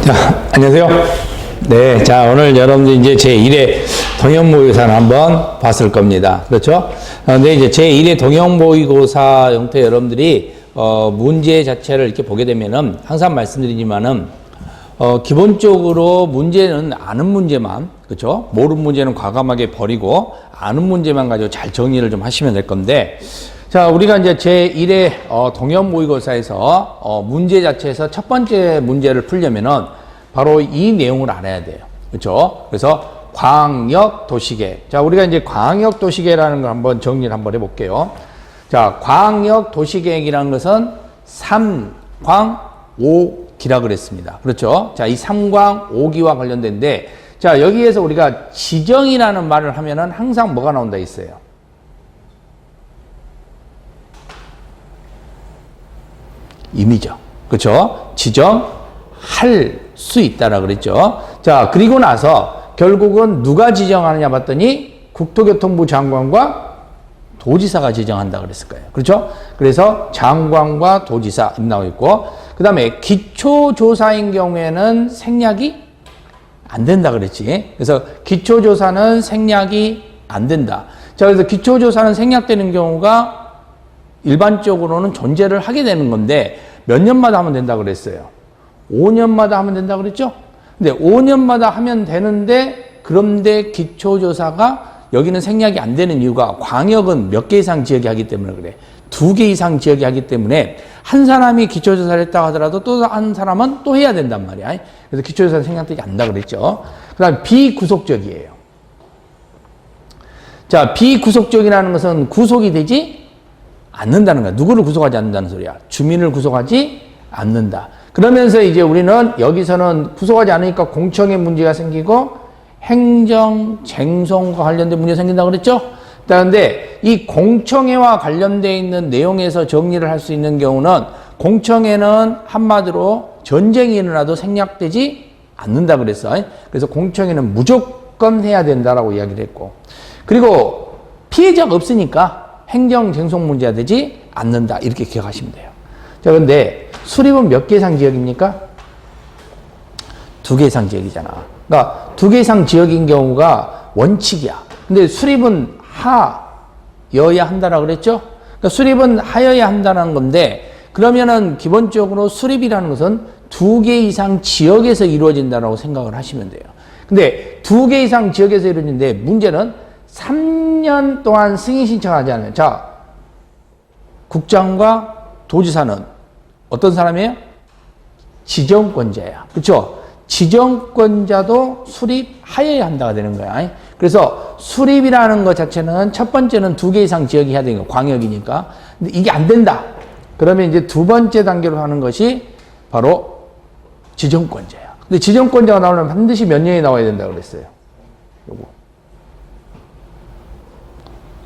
자, 안녕하세요. 네, 자, 오늘 여러분들 이제 제1회 동형모의고사를 한번 봤을 겁니다. 그렇죠? 근데 이제 제1회 동형모의고사 형태 여러분들이, 문제 자체를 이렇게 보게 되면은 항상 말씀드리지만은, 기본적으로 문제는 아는 문제만, 그렇죠? 모르는 문제는 과감하게 버리고 아는 문제만 가지고 잘 정리를 좀 하시면 될 건데, 자, 우리가 이제 제1회 동형모의고사에서 문제 자체에서 첫 번째 문제를 풀려면은 바로 이 내용을 알아야 돼요. 그렇죠? 그래서 광역도시계. 자, 우리가 이제 광역도시계라는 걸 한번 정리를 한번 해볼게요. 자, 광역도시계획이라는 것은 3광5기라 그랬습니다. 그렇죠? 자, 이 3광5기와 관련된데, 자, 여기에서 우리가 지정이라는 말을 하면은 항상 뭐가 나온다 있어요? 임의죠. 그렇죠? 지정할 수 있다라 그랬죠. 자, 그리고 나서 결국은 누가 지정하느냐 봤더니 국토교통부 장관과 도지사가 지정한다 그랬을 거예요. 그렇죠? 그래서 장관과 도지사 나와 있고, 그 다음에 기초조사인 경우에는 생략이 안 된다 그랬지. 그래서 기초조사는 생략이 안 된다. 자, 그래서 기초조사는 생략되는 경우가 일반적으로는 존재를 하게 되는 건데 몇 년마다 하면 된다 그랬어요. 5년마다 하면 된다 그랬죠? 근데 5년마다 하면 되는데, 그런데 기초조사가 여기는 생략이 안 되는 이유가, 광역은 몇 개 이상 지역이 하기 때문에 그래. 2개 이상 지역이 하기 때문에 한 사람이 기초조사를 했다고 하더라도 또 한 사람은 또 해야 된단 말이야. 그래서 기초조사는 생략되지 않는다 그랬죠. 그 다음에 비구속적이에요. 자, 비구속적이라는 것은 구속이 되지 않는다는 거야. 누구를 구속하지 않는다는 소리야. 주민을 구속하지 않는다. 그러면서 이제 우리는 여기서는 구속하지 않으니까 공청의 문제가 생기고 행정 쟁송과 관련된 문제가 생긴다고 그랬죠? 그런데 이 공청회와 관련되어 있는 내용에서 정리를 할 수 있는 경우는, 공청회는 한마디로 전쟁이 일어나도 생략되지 않는다 그랬어. 그래서 공청회는 무조건 해야 된다라고 이야기를 했고, 그리고 피해자가 없으니까 행정 쟁송 문제가 되지 않는다. 이렇게 기억하시면 돼요. 자, 근데 수립은 몇 개 이상 지역입니까? 2개 이상 지역이잖아. 그러니까 2개 이상 지역인 경우가 원칙이야. 근데 수립은 하여야 한다라고 그랬죠? 그러니까 수립은 하여야 한다는 건데, 그러면은 기본적으로 수립이라는 것은 2개 이상 지역에서 이루어진다라고 생각을 하시면 돼요. 근데 2개 이상 지역에서 이루어지는데 문제는 3년 동안 승인 신청하지 않아요. 자, 국장과 도지사는 어떤 사람이에요? 지정권자야. 그렇죠? 지정권자도 수립하여야 한다가 되는 거야. 그래서 수립이라는 것 자체는 첫 번째는 2개 이상 지역이 해야 되는 거, 광역이니까. 근데 이게 안 된다. 그러면 이제 두 번째 단계로 하는 것이 바로 지정권자야. 근데 지정권자가 나오려면 반드시 몇 년이 나와야 된다고 그랬어요. 요거.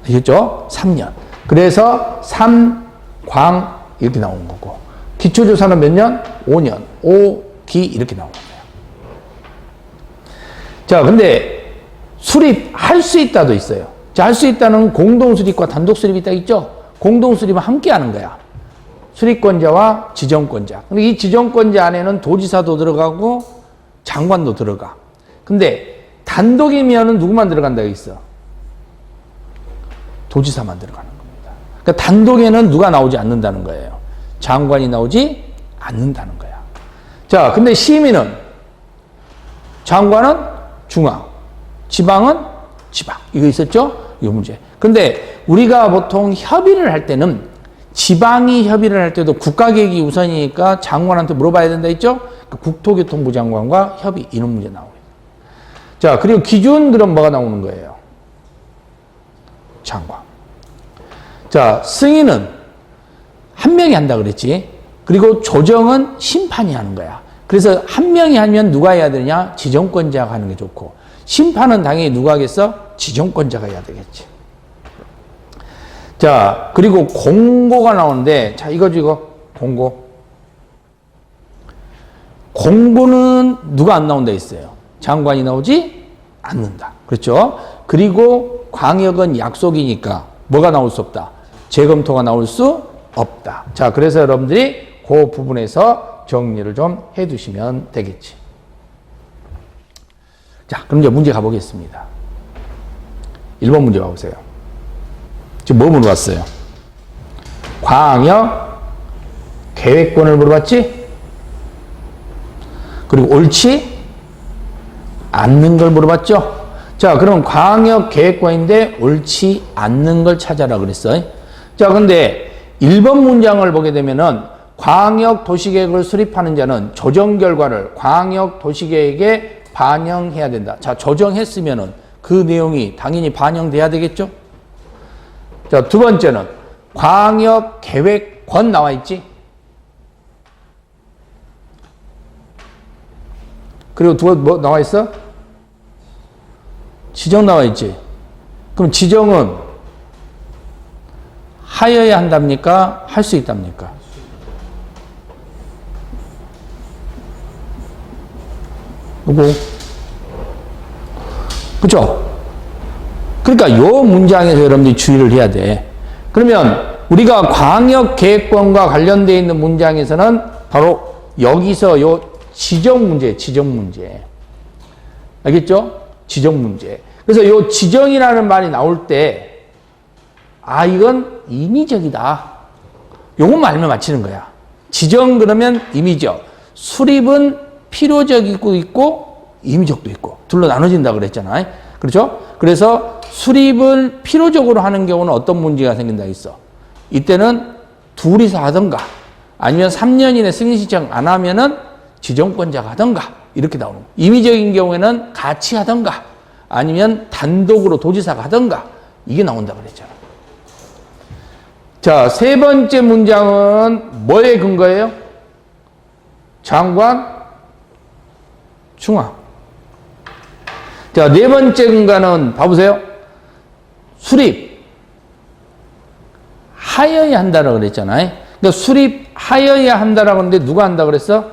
아시겠죠? 3년. 그래서 3광 이렇게 나오는 거고, 기초조사는 몇 년? 5년. 5기 이렇게 나오는 거예요. 자, 근데 수립할 수 있다도 있어요. 자, 할 수 있다는 공동수립과 단독수립이 있다 있죠? 공동수립은 함께 하는 거야. 수립권자와 지정권자. 근데 이 지정권자 안에는 도지사도 들어가고 장관도 들어가. 근데 단독이면은 누구만 들어간다고 있어? 도지사만 들어가는 겁니다. 그러니까 단독에는 누가 나오지 않는다는 거예요. 장관이 나오지 않는다는 거야. 자, 근데 시민은, 장관은 중앙, 지방은 지방. 이거 있었죠? 이 문제. 근데 우리가 보통 협의를 할 때는, 지방이 협의를 할 때도 국가계획이 우선이니까 장관한테 물어봐야 된다 했죠? 국토교통부 장관과 협의, 이런 문제 나오고. 자, 그리고 기준, 그럼 뭐가 나오는 거예요? 장관. 자, 승인은 한 명이 한다 그랬지. 그리고 조정은 심판이 하는 거야. 그래서 한 명이 하면 누가 해야 되냐? 지정권자가 하는 게 좋고, 심판은 당연히 누가 하겠어? 지정권자가 해야 되겠지. 자, 그리고 공고가 나오는데, 자, 이거 공고. 공고는 누가 안 나온다 했어요? 장관이 나오지 않는다. 그렇죠? 그리고 광역은 약속이니까 뭐가 나올 수 없다? 재검토가 나올 수 없다. 자, 그래서 여러분들이 그 부분에서 정리를 좀 해두시면 되겠지. 자, 그럼 이제 문제 가보겠습니다. 1번 문제 가보세요. 지금 뭐 물어봤어요? 광역 계획권을 물어봤지? 그리고 옳지 않는 걸 물어봤죠? 자, 그럼 광역 계획권인데 옳지 않는 걸 찾아라 그랬어요. 자, 근데 1번 문장을 보게 되면은 광역 도시계획을 수립하는 자는 조정 결과를 광역 도시계획에 반영해야 된다. 자, 조정했으면은 그 내용이 당연히 반영돼야 되겠죠? 자, 두 번째는 광역 계획권 나와 있지? 그리고 뭐 나와 있어? 지정 나와 있지? 그럼 지정은 하여야 한답니까? 할 수 있답니까? 누구? 그죠? 그러니까 요 문장에서 여러분들이 주의를 해야 돼. 그러면 우리가 광역계획권과 관련되어 있는 문장에서는 바로 여기서 요 지정 문제. 알겠죠? 지정 문제. 그래서 요 지정이라는 말이 나올 때, 아, 이건 임의적이다. 요것만 알면 맞히는 거야. 지정 그러면 임의적. 수립은 필요적이고 있고, 임의적도 있고. 둘로 나눠진다 그랬잖아요. 그렇죠? 그래서 수립을 필요적으로 하는 경우는 어떤 문제가 생긴다 했어? 이때는 둘이서 하던가, 아니면 3년 이내 승인 신청 안 하면은 지정권자가 하던가, 이렇게 나오는 거예요. 임의적인 경우에는 같이 하던가, 아니면 단독으로 도지사가 하던가, 이게 나온다 그랬잖아. 자, 세 번째 문장은 뭐에 근거예요? 장관, 중앙. 자, 네 번째 근거는 봐보세요. 수립, 하여야 한다라고 그랬잖아요. 그러니까 수립하여야 한다라고 하는데 누가 한다 그랬어?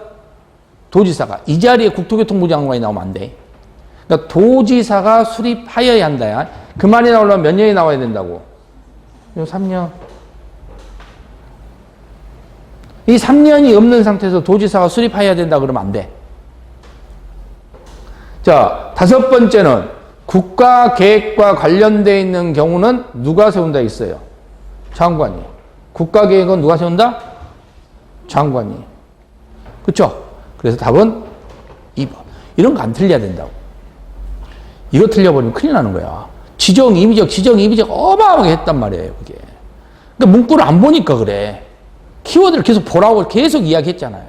도지사가. 이 자리에 국토교통부 장관이 나오면 안 돼. 그러니까 도지사가 수립하여야 한다야. 그 말이 나오려면 몇 년이 나와야 된다고? 3년. 이 3년이 없는 상태에서 도지사가 수립해야 된다 그러면 안 돼. 자, 다섯 번째는 국가계획과 관련되어 있는 경우는 누가 세운다 있어요? 장관이. 국가계획은 누가 세운다? 장관이. 그렇죠? 그래서 답은 2번. 이런 거 안 틀려야 된다고. 이거 틀려버리면 큰일 나는 거야. 지정, 임의적 어마어마하게 했단 말이에요, 그게. 그러니까 문구를 안 보니까 그래. 키워드를 계속 보라고 계속 이야기했잖아요.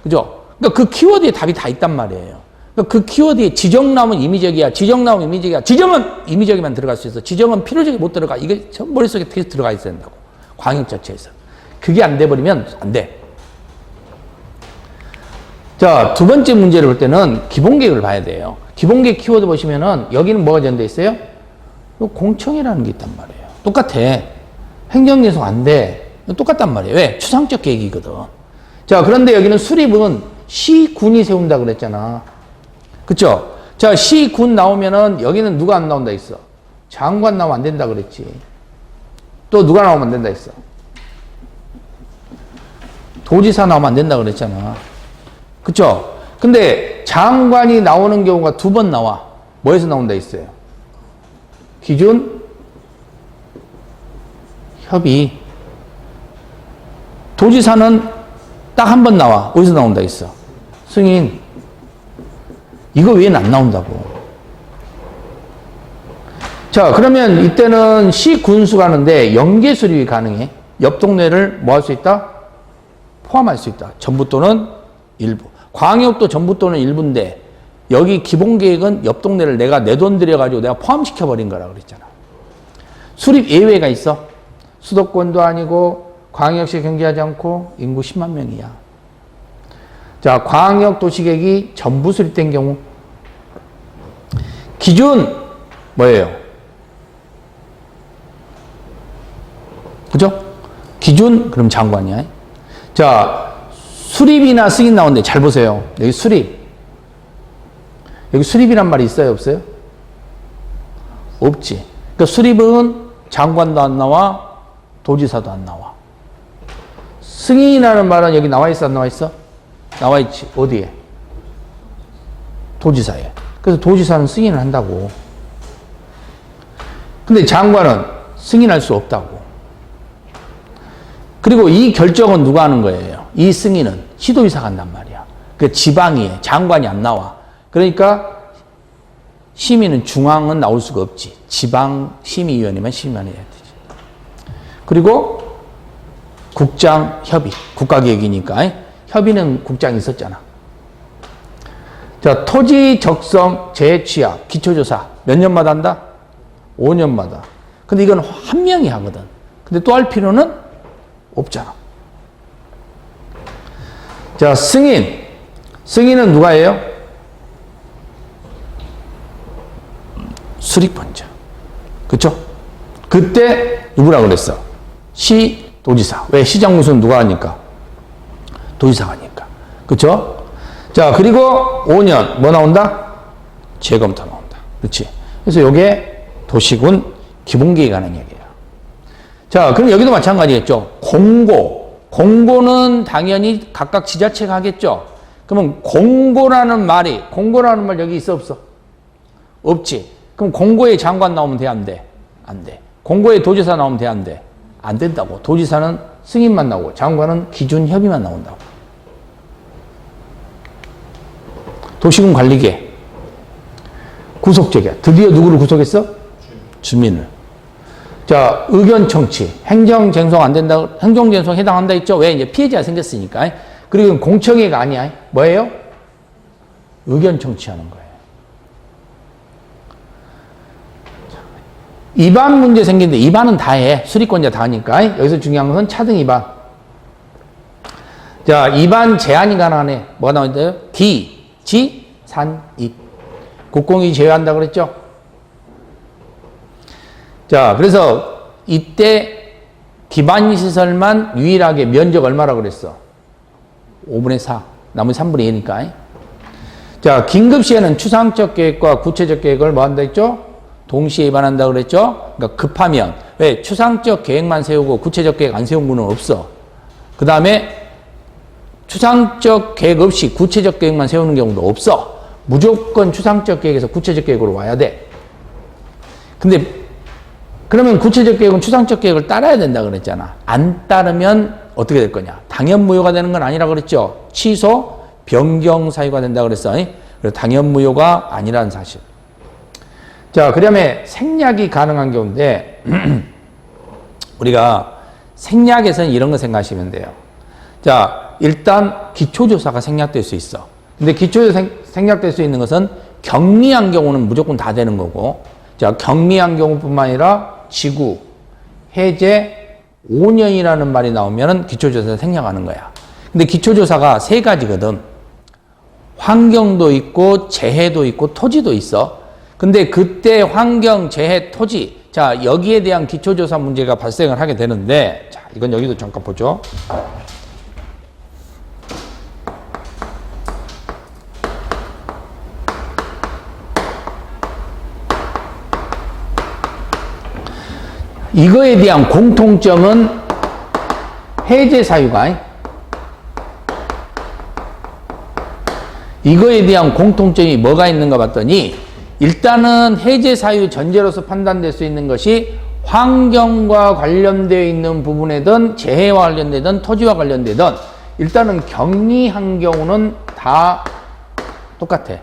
그죠? 그러니까 그 키워드에 답이 다 있단 말이에요. 그러니까 그 키워드에 지정 나오면 임의적이야. 지정은 임의적이만 들어갈 수 있어. 지정은 필요적이 못 들어가. 이게 전 머릿속에 계속 들어가 있어야 된다고. 광역 자체에서. 그게 안 돼버리면 안 돼. 자, 두 번째 문제를 볼 때는 기본계획을 봐야 돼요. 기본계획 키워드 보시면은 여기는 뭐가 전돼 있어요? 공청이라는 게 있단 말이에요. 똑같아. 행정예속 안 돼. 똑같단 말이에요. 왜? 추상적 계획이거든. 자, 그런데 여기는 수립은 시군이 세운다 그랬잖아. 그쵸? 자, 시군 나오면은 여기는 누가 안 나온다 했어? 장관 나오면 안 된다 그랬지. 또 누가 나오면 안 된다 했어? 도지사 나오면 안 된다 그랬잖아. 그쵸? 근데 장관이 나오는 경우가 두 번 나와. 뭐에서 나온다 했어요? 기준 협의. 도지사는 딱 한 번 나와. 어디서 나온다 했어? 승인. 이거 외에는 안 나온다고. 자, 그러면 이때는 시군수 가는데 연계 수립이 가능해. 옆 동네를 뭐 할 수 있다? 포함할 수 있다. 전부 또는 일부. 광역도 전부 또는 일부인데 여기 기본계획은 옆 동네를 내가 내 돈 들여가지고 내가 포함시켜버린 거라 그랬잖아. 수립 예외가 있어. 수도권도 아니고 광역시 경계하지 않고 인구 10만 명이야. 자, 광역도시계획이 전부 수립된 경우 기준 뭐예요? 그죠? 기준 그럼 장관이야. 자, 수립이나 승인 나오는데 잘 보세요. 여기 수립. 여기 수립이란 말이 있어요? 없어요? 없지. 그러니까 수립은 장관도 안 나와, 도지사도 안 나와. 승인이라는 말은 여기 나와 있어, 안 나와 있어? 나와 있지. 어디에? 도지사에. 그래서 도지사는 승인을 한다고. 근데 장관은 승인할 수 없다고. 그리고 이 결정은 누가 하는 거예요? 이 승인은 시도지사가 한단 말이야. 그 지방이 장관이 안 나와. 그러니까 심의는 중앙은 나올 수가 없지. 지방심의위원회만 심의만 해야 되지. 그리고 국장 협의, 국가기획이니까 협의는 국장이 있었잖아. 자, 토지 적성 재취합 기초조사 몇 년마다 한다? 5년마다. 근데 이건 한 명이 하거든. 근데 또 할 필요는 없잖아. 자, 승인. 승인은 누가 해요? 수립원자. 그쵸? 그때 누구라 그랬어? 시도지사. 왜? 시장 무슨 누가 하니까? 도지사가 하니까. 그쵸? 자, 그리고 5년 뭐 나온다? 재검토 나온다. 그렇지? 그래서 요게 도시군 기본계획에 관한 얘기예요. 자, 그럼 여기도 마찬가지겠죠. 공고. 공고는 당연히 각각 지자체가 하겠죠. 그러면 공고라는 말 여기 있어 없어? 없지. 그럼 공고에 장관 나오면 돼, 안 돼? 안 돼. 공고에 도지사 나오면 돼, 안 돼? 안 된다고. 도지사는 승인만 나오고 장관은 기준 협의만 나온다고. 도시군 관리계 구속제기야. 드디어 누구를 구속했어? 주민을. 자, 의견 청취. 행정쟁송 안 된다, 행정쟁송 해당한다 했죠? 왜? 이제 피해자가 생겼으니까. 그리고 공청회가 아니야. 뭐예요? 의견 청취하는 거예요. 위반 문제 생기는데 위반은 다 해. 수리권자 다 하니까. 여기서 중요한 것은 차등 위반. 자, 위반 제한이 가능하네. 뭐가 나오는데요? 기, 지, 산, 입. 국공이 제외한다 그랬죠? 자, 그래서 이때 기반시설만 유일하게 면적 얼마라 그랬어? 5분의 4. 나머지 3분의 2니까. 자, 긴급시에는 추상적 계획과 구체적 계획을 뭐 한다 했죠? 동시에 위반한다 그랬죠? 그러니까 급하면. 왜? 추상적 계획만 세우고 구체적 계획 안 세운 분은 없어. 그 다음에 추상적 계획 없이 구체적 계획만 세우는 경우도 없어. 무조건 추상적 계획에서 구체적 계획으로 와야 돼. 근데 그러면 구체적 계획은 추상적 계획을 따라야 된다 그랬잖아. 안 따르면 어떻게 될 거냐? 당연무효가 되는 건 아니라 그랬죠. 취소, 변경 사유가 된다 그랬어. 그래서 당연무효가 아니라는 사실. 자, 그 다음에 생략이 가능한 경우인데 우리가 생략에서는 이런 거 생각하시면 돼요. 자, 일단 기초조사가 생략될 수 있어. 근데 기초조사 생략될 수 있는 것은 경미한 경우는 무조건 다 되는 거고, 자, 경미한 경우뿐만 아니라 지구, 해제 5년이라는 말이 나오면 기초조사 생략하는 거야. 근데 기초조사가 세 가지거든. 환경도 있고 재해도 있고 토지도 있어. 근데 그때 환경, 재해, 토지, 자, 여기에 대한 기초조사 문제가 발생을 하게 되는데, 자, 이건 여기도 잠깐 보죠. 이거에 대한 공통점은 해제 사유가, 이거에 대한 공통점이 뭐가 있는가 봤더니, 일단은 해제 사유 전제로서 판단될 수 있는 것이 환경과 관련되어 있는 부분이든 재해와 관련되든 토지와 관련되든 일단은 경미한 경우는 다 똑같아.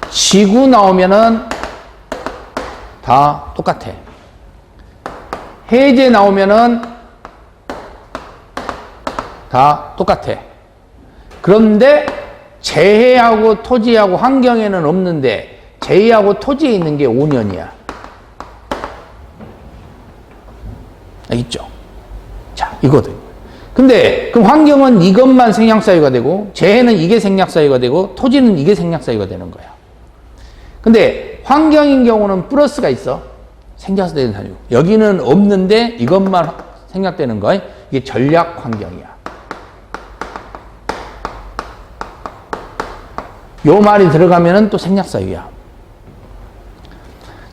지구 나오면은 다 똑같아. 해제 나오면은 다 똑같아. 그런데 재해하고 토지하고 환경에는 없는데 재해하고 토지에 있는 게 5년이야. 알겠죠? 자, 이거든. 근데 그럼 환경은 이것만 생략사유가 되고 재해는 이게 생략사유가 되고 토지는 이게 생략사유가 되는 거야. 근데 환경인 경우는 플러스가 있어. 생략되는 사유. 여기는 없는데 이것만 생략되는 거야. 이게 전략 환경이야. 요 말이 들어가면은 또 생략사유야.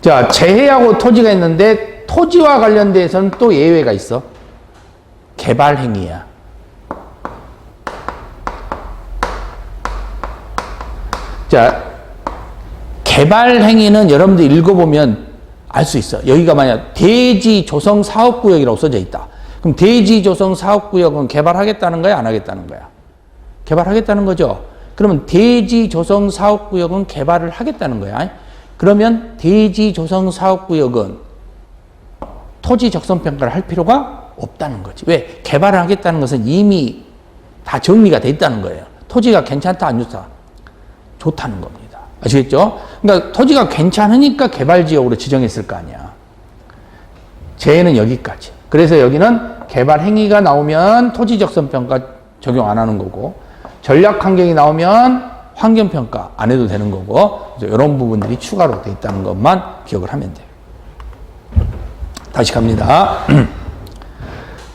자, 재해하고 토지가 있는데 토지와 관련돼서는 또 예외가 있어. 개발행위야. 자, 개발 행위는 여러분들 읽어보면 알 수 있어. 여기가 만약 대지 조성 사업구역이라고 써져 있다. 그럼 대지 조성 사업구역은 개발하겠다는 거야, 안 하겠다는 거야? 개발하겠다는 거죠. 그러면 대지 조성 사업구역은 개발을 하겠다는 거야. 그러면 대지 조성 사업구역은 토지 적성 평가를 할 필요가 없다는 거지. 왜? 개발을 하겠다는 것은 이미 다 정리가 돼 있다는 거예요. 토지가 괜찮다, 안 좋다? 좋다는 겁니다. 아시겠죠? 그러니까 토지가 괜찮으니까 개발지역으로 지정했을 거 아니야. 제는 여기까지. 그래서 여기는 개발 행위가 나오면 토지 적성 평가 적용 안 하는 거고, 전략 환경이 나오면 환경 평가 안 해도 되는 거고, 이런 부분들이 추가로 돼 있다는 것만 기억을 하면 돼요. 다시 갑니다.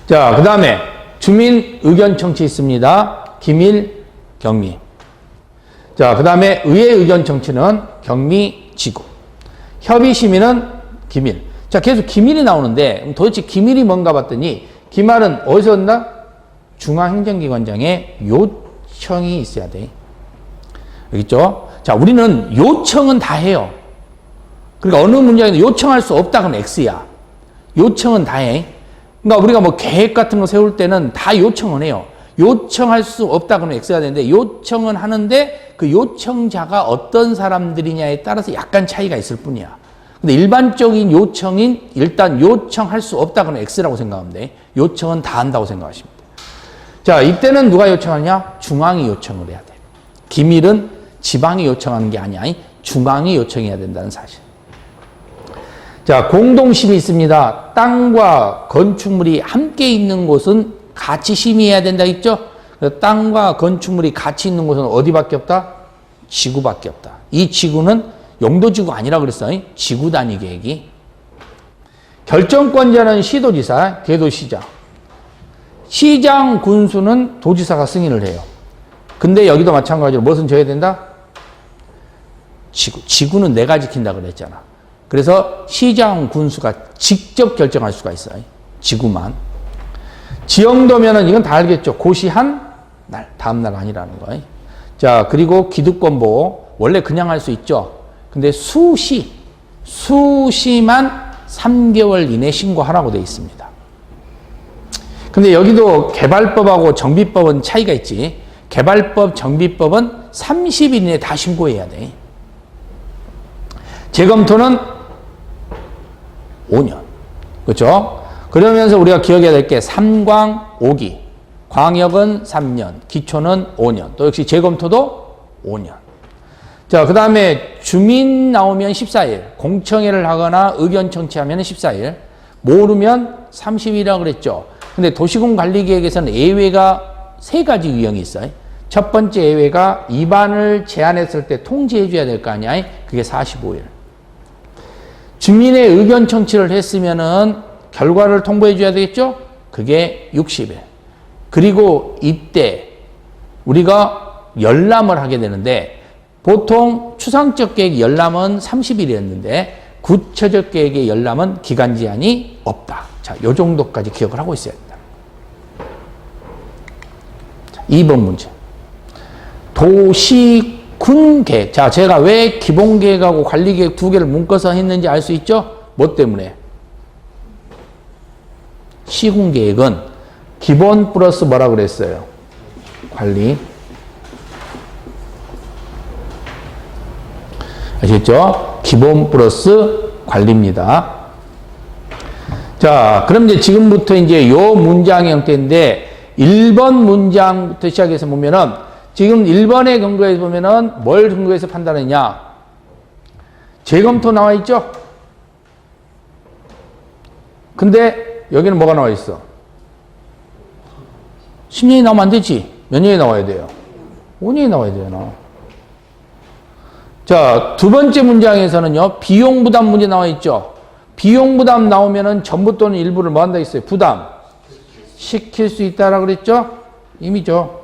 자, 그 다음에 주민 의견 청취 있습니다. 기밀, 경미. 자, 그 다음에 의회 의견 청취는 경미, 지구. 협의 심의는 기밀. 자, 계속 기밀이 나오는데 도대체 기밀이 뭔가 봤더니 기말은 어디서 온다? 중앙행정기관장의 요청이 있어야 돼. 여기 있죠? 자, 우리는 요청은 다 해요. 그러니까 어느 문장에도 요청할 수 없다 그러면 X야. 요청은 다 해. 그러니까 우리가 뭐 계획 같은 거 세울 때는 다 요청은 해요. 요청할 수 없다 그러면 X가 되는데 요청은 하는데 그 요청자가 어떤 사람들이냐에 따라서 약간 차이가 있을 뿐이야. 근데 일반적인 요청인 일단 요청할 수 없다 그러면 X라고 생각하면 돼. 요청은 다 한다고 생각하시면 돼. 자, 이때는 누가 요청하냐? 중앙이 요청을 해야 돼. 기밀은 지방이 요청하는 게 아니야. 중앙이 요청해야 된다는 사실. 자, 공동심이 있습니다. 땅과 건축물이 함께 있는 곳은 같이 심의해야 된다 했죠? 땅과 건축물이 같이 있는 곳은 어디밖에 없다? 지구밖에 없다. 이 지구는 용도지구 아니라 그랬어요. 지구 단위 계획이. 결정권자는 시도지사, 대도시장. 시장, 군수는 도지사가 승인을 해요. 근데 여기도 마찬가지로 무엇은 져야 된다? 지구. 지구는 내가 지킨다 그랬잖아. 그래서 시장, 군수가 직접 결정할 수가 있어요. 지구만. 지형도면은 이건 다 알겠죠. 고시한 날, 다음 날 아니라는 거예요. 자, 그리고 기득권 보호. 원래 그냥 할 수 있죠. 근데 수시만 3개월 이내 신고하라고 되어 있습니다. 근데 여기도 개발법하고 정비법은 차이가 있지. 개발법, 정비법은 30일 이내에 다 신고해야 돼. 재검토는 5년. 그렇죠? 그러면서 우리가 기억해야 될 게 3광 5기. 광역은 3년, 기초는 5년. 또 역시 재검토도 5년. 자, 그 다음에 주민 나오면 14일. 공청회를 하거나 의견 청취하면 14일. 모르면 30일이라고 그랬죠. 근데 도시군관리계획에서는 예외가 3가지 유형이 있어요. 첫 번째 예외가 위반을 제안했을 때 통지해줘야 될 거 아니야? 그게 45일. 주민의 의견 청취를 했으면은 결과를 통보해줘야 되겠죠? 그게 60일. 그리고 이때 우리가 열람을 하게 되는데 보통 추상적 계획 열람은 30일이었는데 구체적 계획의 열람은 기간 제한이 없다. 자, 요 정도까지 기억을 하고 있어야 된다. 자, 2번 문제. 도시군 계획. 자, 제가 왜 기본 계획하고 관리 계획 2개를 묶어서 했는지 알 수 있죠? 뭐 때문에? 시군 계획은 기본 플러스 뭐라 그랬어요? 관리. 아시겠죠? 기본 플러스 관리입니다. 자, 그럼 이제 지금부터 이제 요 문장의 형태인데 1번 문장부터 시작해서 보면은 지금 1번의 경우에서 보면은 뭘 근거해서 판단했냐? 재검토 나와 있죠? 근데 여기는 뭐가 나와 있어? 10년이 나오면 안 되지. 몇 년이 나와야 돼요? 5년이 나와야 돼요. 자, 두 번째 문장에서는요, 비용 부담 문제 나와 있죠? 비용 부담 나오면은 전부 또는 일부를 뭐 한다 했어요? 부담. 시킬 수 있다라고 그랬죠? 이미죠.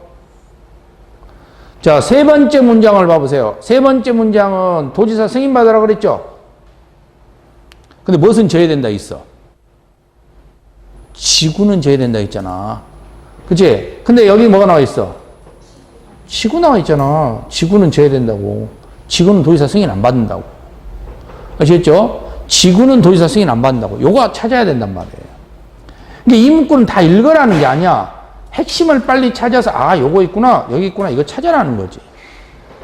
자, 세 번째 문장을 봐보세요. 세 번째 문장은 도지사 승인받으라고 그랬죠? 근데 무엇은 져야 된다 있어? 지구는 져야 된다 했잖아. 그치? 근데 여기 뭐가 나와 있어? 지구 나와 있잖아. 지구는 져야 된다고. 지구는 도지사 승인 안 받는다고. 아시겠죠? 지구는 도지사 승인 안 받는다고. 요거 찾아야 된단 말이에요. 근데 이 문구는 다 읽으라는 게 아니야. 핵심을 빨리 찾아서, 아, 요거 있구나, 여기 있구나, 이거 찾아라는 거지.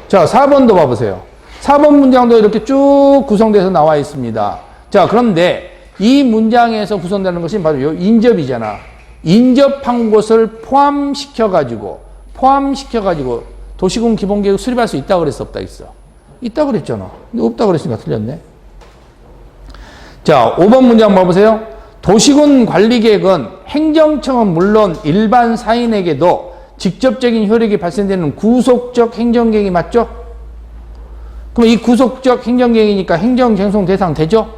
자, 4번도 봐보세요. 4번 문장도 이렇게 쭉 구성돼서 나와 있습니다. 자, 그런데 이 문장에서 구성되는 것이 바로 요 인접이잖아. 인접한 곳을 포함시켜가지고 도시군 기본계획 수립할 수 있다 그랬어, 없다 있어? 있다 그랬잖아. 근데 없다 그랬으니까 틀렸네. 자, 5번 문장 봐보세요. 도시군 관리계획은 행정청은 물론 일반 사인에게도 직접적인 효력이 발생되는 구속적 행정계획이 맞죠? 그럼 이 구속적 행정계획이니까 행정쟁송 대상 되죠?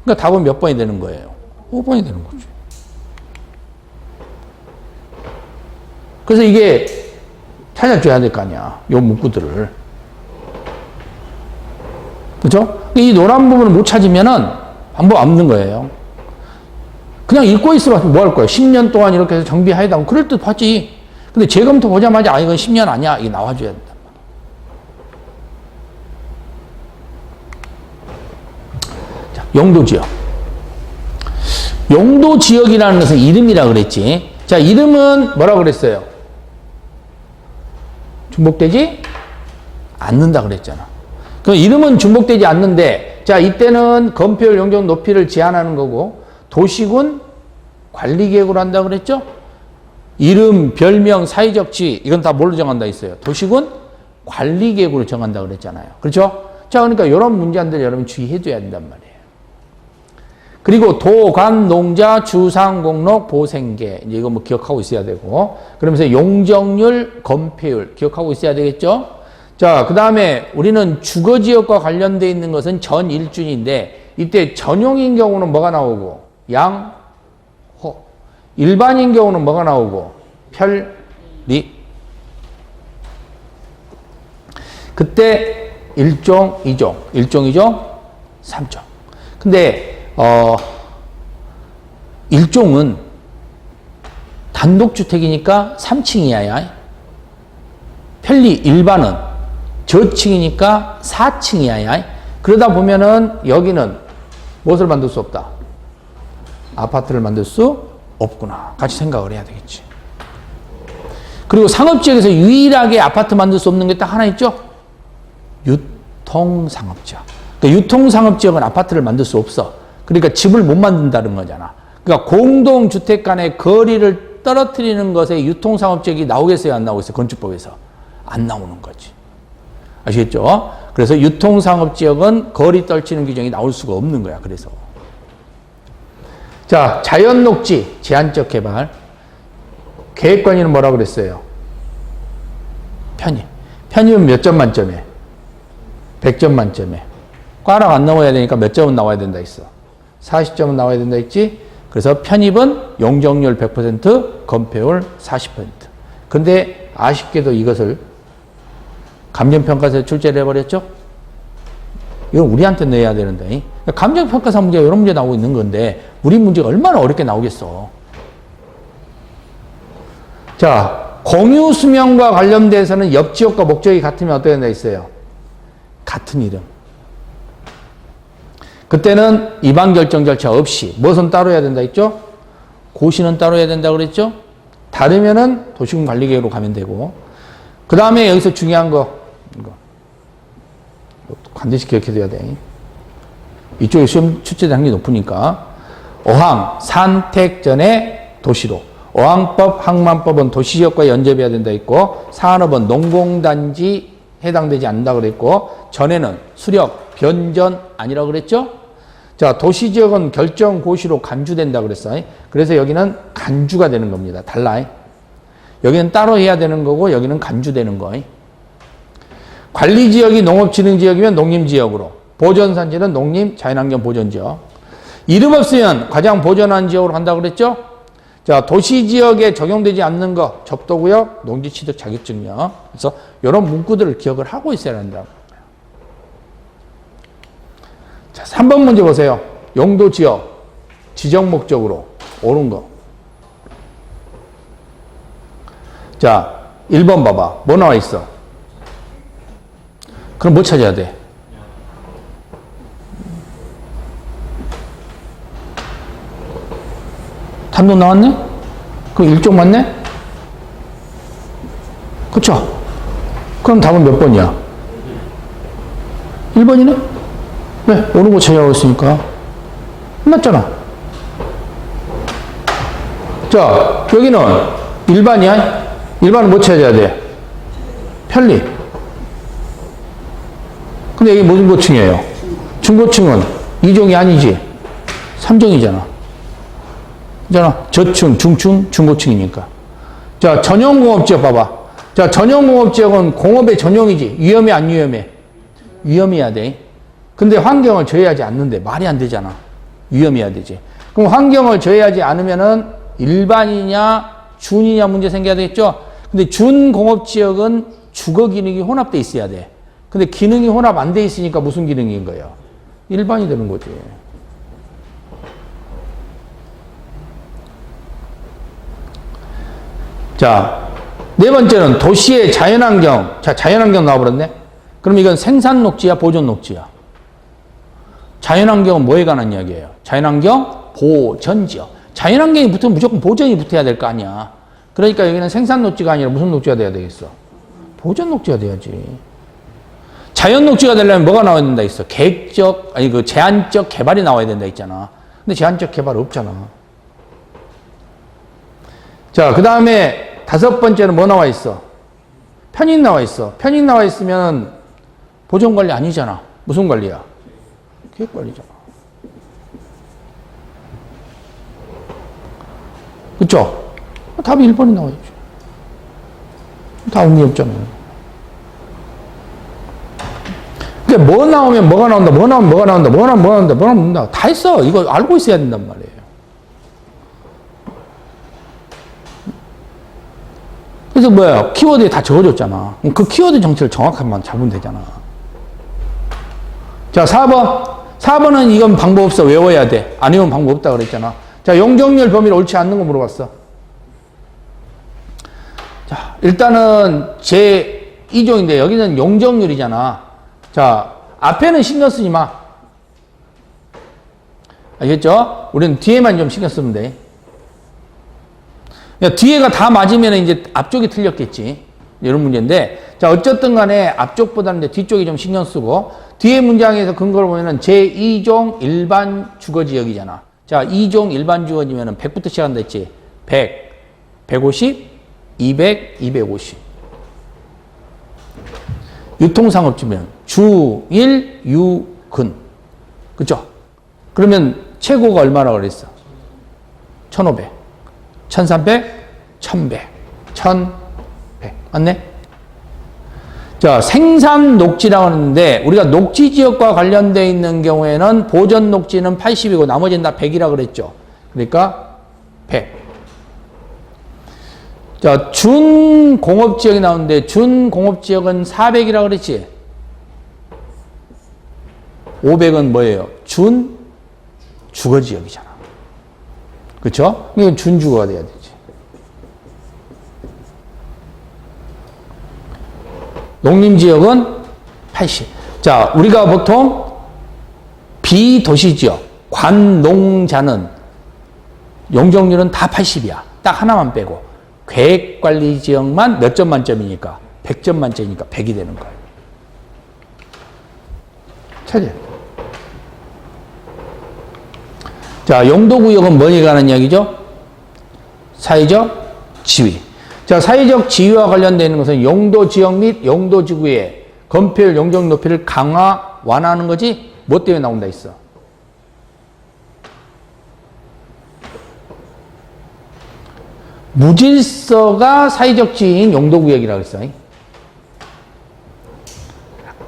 그러니까 답은 몇 번이 되는 거예요? 5번이 되는 거죠. 그래서 이게 찾아줘야 될 거 아니야. 요 문구들을. 그죠? 이 노란 부분을 못 찾으면은 방법 없는 거예요. 그냥 읽고 있으면 뭐 할 거예요? 10년 동안 이렇게 해서 정비하여다. 그럴 듯 하지. 근데 재검토 보자마자, 아, 이건 10년 아니야. 이게 나와줘야 된다. 자, 용도지역. 용도지역이라는 것은 이름이라 그랬지. 자, 이름은 뭐라 그랬어요? 중복되지 않는다 그랬잖아. 그럼 이름은 중복되지 않는데, 자, 이때는 건폐율 용적 높이를 제한하는 거고, 도시군 관리계획으로 한다 그랬죠? 이름, 별명, 사회적 지위, 이건 다 뭘로 정한다 했어요? 도시군 관리계획으로 정한다 그랬잖아요. 그렇죠? 자, 그러니까 이런 문제들 여러분 주의해줘야 된단 말이에요. 그리고 도관, 농자, 주상, 공록, 보생계, 이제 이거 뭐 기억하고 있어야 되고, 그러면서 용적률, 건폐율 기억하고 있어야 되겠죠? 자, 그 다음에 우리는 주거지역과 관련되어 있는 것은 전일준인데, 이때 전용인 경우는 뭐가 나오고? 양, 호. 일반인 경우는 뭐가 나오고? 펼, 리. 그때 1종, 2종, 1종, 2종, 3종. 근데 1종은 단독주택이니까 3층이야. 편리 일반은 저층이니까 4층이야. 그러다 보면은 여기는 무엇을 만들 수 없다? 아파트를 만들 수 없구나. 같이 생각을 해야 되겠지. 그리고 상업지역에서 유일하게 아파트 만들 수 없는 게 딱 하나 있죠? 유통상업지역. 그러니까 유통상업지역은 아파트를 만들 수 없어. 그러니까 집을 못 만든다는 거잖아. 그러니까 공동주택 간의 거리를 떨어뜨리는 것에 유통상업지역이 나오겠어요? 안 나오겠어요? 건축법에서. 안 나오는 거지. 아시겠죠? 그래서 유통상업지역은 거리 떨치는 규정이 나올 수가 없는 거야. 그래서. 자, 자연녹지, 제한적 개발. 계획관리는 뭐라고 그랬어요? 편입. 편입은 몇 점 만점에? 100점 만점에. 꽈락 안 나와야 되니까 몇 점은 나와야 된다 했어? 40점은 나와야 된다 했지? 그래서 편입은 용적률 100%, 건폐율 40%. 근데 아쉽게도 이것을 감정평가서에 출제를 해버렸죠? 이건 우리한테 내야 되는데. 감정평가사 문제가 이런 문제 나오고 있는 건데, 우리 문제가 얼마나 어렵게 나오겠어. 자, 공유수명과 관련돼서는 옆지역과 목적이 같으면 어떻게 된다 했어요? 같은 이름. 그때는 이반 결정 절차 없이 무엇은 따로 해야 된다 했죠? 고시는 따로 해야 된다 그랬죠? 다르면은 도시군 관리계획으로 가면 되고, 그 다음에 여기서 중요한 거, 이거 반드시 기억해둬야 돼. 이쪽에 시험 출제될 확률이 높으니까. 어항, 산택 전에 도시로. 어항법, 항만법은 도시지역과 연접해야 된다 했고, 산업은 농공단지 해당되지 않는다 그랬고, 전에는 수력, 변전 아니라고 그랬죠? 자, 도시지역은 결정고시로 간주된다 그랬어. 그래서 여기는 간주가 되는 겁니다. 달라. 여기는 따로 해야 되는 거고, 여기는 간주되는 거. 관리지역이 농업진흥지역이면 농림지역으로, 보전산지는 농림, 자연환경 보전지역. 이름 없으면 가장 보전한 지역으로 간다고 그랬죠? 자, 도시지역에 적용되지 않는 거, 접도구역, 농지취득 자격증력. 그래서 이런 문구들을 기억을 하고 있어야 한다는 거예요. 자, 3번 문제 보세요. 용도지역, 지정 목적으로, 옳은 거. 자, 1번 봐봐. 뭐 나와 있어? 그럼 뭐 찾아야 돼? 단독 나왔네? 그럼 1종 맞네? 그쵸? 그럼 답은 몇 번이야? 1번이네? 왜? 오는 거 제외하고 있으니까. 맞잖아. 자, 여기는 일반이야? 일반은 뭐 찾아야 돼? 편리. 근데 여기 무슨 고층이에요? 중고층은 2종이 아니지? 3종이잖아. 있잖아. 저층, 중층, 중고층이니까. 자, 전용공업지역 봐봐. 자, 전용공업지역은 공업의 전용이지. 위험해, 안 위험해? 위험해야 돼. 근데 환경을 저해하지 않는데 말이 안 되잖아. 위험해야 되지. 그럼 환경을 저해하지 않으면은 일반이냐, 준이냐 문제 생겨야 되겠죠? 근데 준공업지역은 주거 기능이 혼합돼 있어야 돼. 근데 기능이 혼합 안 돼 있으니까 무슨 기능인 거예요? 일반이 되는 거지. 자, 네 번째는 도시의 자연환경. 자, 자연환경 나와버렸네? 그럼 이건 생산 녹지야, 보존 녹지야? 자연환경은 뭐에 관한 이야기예요? 자연환경 보전지역. 자연환경이 붙으면 무조건 보전이 붙어야 될 거 아니야. 그러니까 여기는 생산 녹지가 아니라 무슨 녹지가 돼야 되겠어? 보전 녹지가 돼야지. 자연 녹지가 되려면 뭐가 나와야 된다 했어? 계획적, 아니 그 제한적 개발이 나와야 된다 했잖아. 근데 제한적 개발 없잖아. 자, 그 다음에 다섯 번째는 뭐 나와 있어? 편익 나와 있어. 편익 나와 있으면 보전 관리 아니잖아. 무슨 관리야? 계획 관리잖아. 그쵸? 답이 1번이 나와야지. 다 의미 없잖아요. 그러니까 뭐 나오면 뭐가 나온다, 뭐 나오면 뭐가 나온다, 뭐 나오면 뭐가 나온다, 뭐 나오면 뭐가 나온다. 다 했어. 이거 알고 있어야 된단 말이에요. 그래서 뭐야? 키워드에 다 적어줬잖아. 그 키워드 정체를 정확하게만 잡으면 되잖아. 자, 4번. 4번은 이건 방법 없어. 외워야 돼. 아니면 방법 없다 그랬잖아. 자, 용적률 범위를 옳지 않는 거 물어봤어. 자, 일단은 제 2종인데 여기는 용적률이잖아. 자, 앞에는 신경 쓰지 마. 알겠죠? 우리는 뒤에만 좀 신경 쓰면 돼. 야, 뒤에가 다 맞으면 이제 앞쪽이 틀렸겠지. 이런 문제인데, 자, 어쨌든 간에 앞쪽보다는 이제 뒤쪽이 좀 신경 쓰고, 뒤에 문장에서 근거를 보면은 제2종 일반 주거지역이잖아. 자, 2종 일반 주거지면은 100부터 시작한다 했지. 100, 150, 200, 250. 유통상업지면 주, 일, 유, 근. 그죠? 그러면 최고가 얼마나 그랬어? 1500, 1300, 1100, 1100. 맞네? 자, 생산 녹지라고 하는데, 우리가 녹지 지역과 관련되어 있는 경우에는 보전 녹지는 80이고 나머지는 다 100이라고 그랬죠. 그러니까 100. 자, 준공업지역이 나오는데, 준공업지역은 400이라고 그랬지? 500은 뭐예요? 주거지역이잖아. 그쵸? 이건 준주거가 돼야 되지. 농림지역은 80. 자, 우리가 보통 비도시지역, 관농자는 용적률은 다 80이야. 딱 하나만 빼고. 계획관리지역만 몇 점 만점이니까? 100점 만점이니까 100이 되는 거예요. 찾아요. 자, 용도구역은 뭐에 관한 이야기죠? 사회적 지위. 자, 사회적 지위와 관련되는 것은 용도지역 및 용도지구의 건폐율, 용적 높이를 강화, 완화하는 거지? 뭐 때문에 나온다 했어? 무질서가 사회적 지위인 용도구역이라고 했어.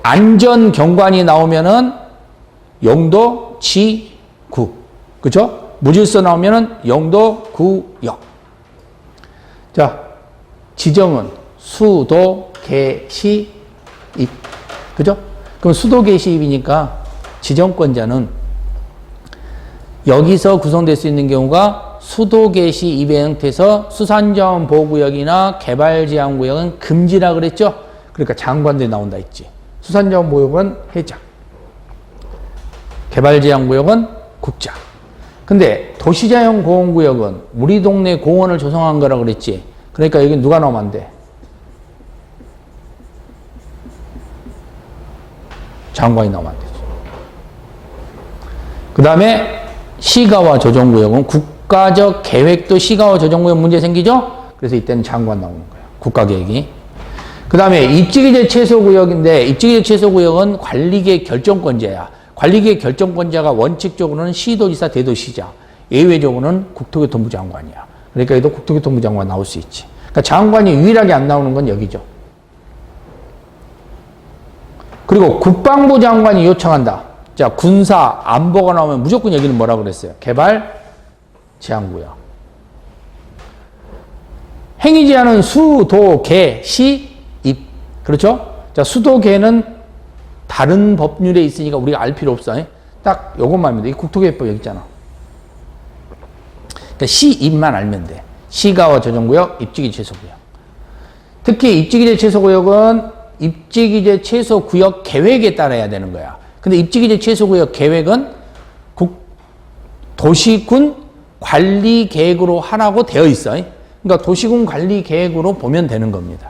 안전경관이 나오면은 용도지구. 그죠? 무질서 나오면은 용도구역. 자, 지정은 수도, 개시, 입. 그죠? 그럼 수도, 개시, 입이니까 지정권자는 여기서 구성될 수 있는 경우가 수도, 개시, 입의 형태에서 수산자원 보호구역이나 개발제한구역은 금지라 그랬죠? 그러니까 장관들이 나온다 했지. 수산자원 보호구역은 해장. 개발제한구역은 국장. 근데 도시자연 공원구역은 우리 동네 공원을 조성한 거라 그랬지. 그러니까 여기 누가 나오면 안 돼? 장관이 나오면 안 되지. 그 다음에 시가와 조정구역은 국가적 계획도 시가와 조정구역 문제 생기죠? 그래서 이때는 장관 나오는 거예요. 국가계획이. 그 다음에 입지기재 최소구역인데 입지기재 최소구역은 관리계획 결정권자야. 관리계획 결정권자가 원칙적으로는 시도지사, 대도시장, 예외적으로는 국토교통부 장관이야. 그러니까 여기도 국토교통부 장관 나올 수 있지. 그러니까 장관이 유일하게 안 나오는 건 여기죠. 그리고 국방부 장관이 요청한다. 자, 군사, 안보가 나오면 무조건 여기는 뭐라 그랬어요? 개발 제한구역. 행위 제한은 수, 도, 개, 시, 입. 그렇죠? 자, 수, 도, 개는 다른 법률에 있으니까 우리가 알 필요 없어. 딱 요것만 알면 돼. 이 국토계획법 여기 있잖아. 그러니까 시, 입만 알면 돼. 시가와 조정구역, 입지기재 최소구역. 특히 입지기재 최소구역은 입지기재 최소구역 계획에 따라야 되는 거야. 근데 입지기재 최소구역 계획은 도시군 관리 계획으로 하라고 되어 있어. 그러니까 도시군 관리 계획으로 보면 되는 겁니다.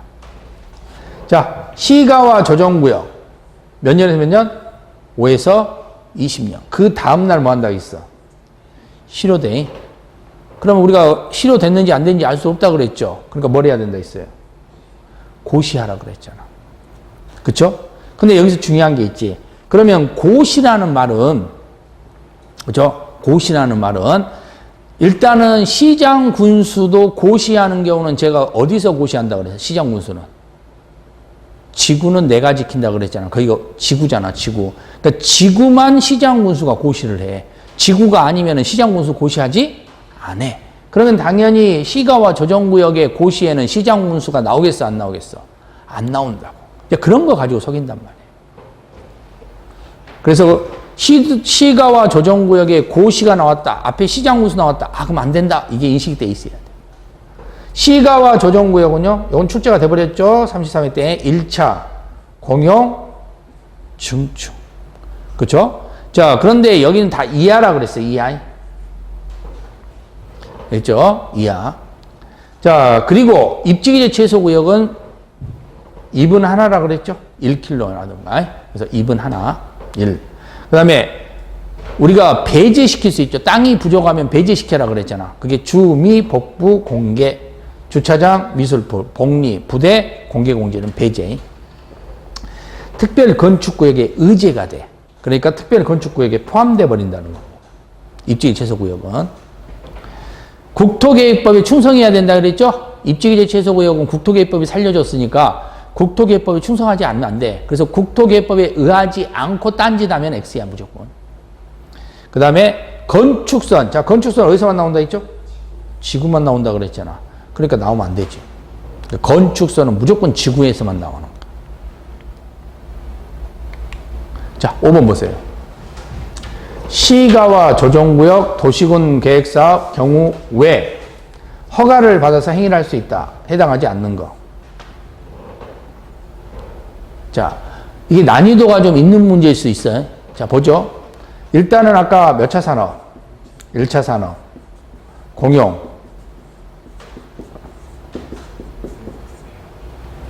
자, 시가와 조정구역 몇 년에서 몇 년? 5에서 20년. 그 다음날 뭐 한다고 있어? 실효돼. 그러면 우리가 실효됐는지 안 됐는지 알 수 없다 그랬죠. 그러니까 뭘 해야 된다 했어요? 고시하라 그랬잖아. 그쵸? 근데 여기서 중요한 게 있지. 그러면 고시라는 말은, 그죠? 고시라는 말은, 일단은 시장 군수도 고시하는 경우는 제가 어디서 고시한다 그랬어요? 시장 군수는. 지구는 내가 지킨다 그랬잖아. 거기가 지구잖아, 지구. 그러니까 지구만 시장 군수가 고시를 해. 지구가 아니면 시장 군수 고시하지 안 해. 그러면 당연히 시가와 조정구역의 고시에는 시장 군수가 나오겠어, 안 나오겠어? 안 나온다고. 그런 거 가지고 속인단 말이에요. 그래서 시가와 조정구역에 고시가 나왔다. 앞에 시장 군수 나왔다. 아, 그럼 안 된다. 이게 인식이 돼 있어야 돼. 시가와 조정구역은요, 이건 출제가 돼버렸죠. 33회 때 1차 공용 증축. 그쵸? 자, 그런데 여기는 다 이하라 그랬어요. 이하. 그랬죠? 이하. 자, 그리고 입지기재 최소구역은 2분 하나라 그랬죠? 1km라든가. 그래서 2분 하나, 1. 그 다음에 우리가 배제시킬 수 있죠. 땅이 부족하면 배제시켜라 그랬잖아. 그게 주미, 복부, 공개, 주차장, 미술부, 복리, 부대, 공개공제는 배제. 특별 건축구역에 의제가 돼. 그러니까 특별 건축구역에 포함돼 버린다는 겁니다. 입지기재 최소구역은. 국토계획법에 충성해야 된다 그랬죠? 입지기재 최소구역은 국토계획법이 살려줬으니까 국토계획법에 충성하지 않으면 안 돼. 그래서 국토계획법에 의하지 않고 딴짓하면 X야, 무조건. 그 다음에 건축선. 자, 건축선 어디서만 나온다 했죠? 지구만 나온다 그랬잖아. 그러니까 나오면 안 되지. 건축선은 무조건 지구에서만 나오는 거야. 자, 5번 보세요. 시가와 조정구역 도시군 계획사업 경우 외 허가를 받아서 행위를 할 수 있다. 해당하지 않는 거. 자, 이게 난이도가 좀 있는 문제일 수 있어요. 자, 보죠. 일단은 아까 몇 차 산업? 1차 산업. 공용.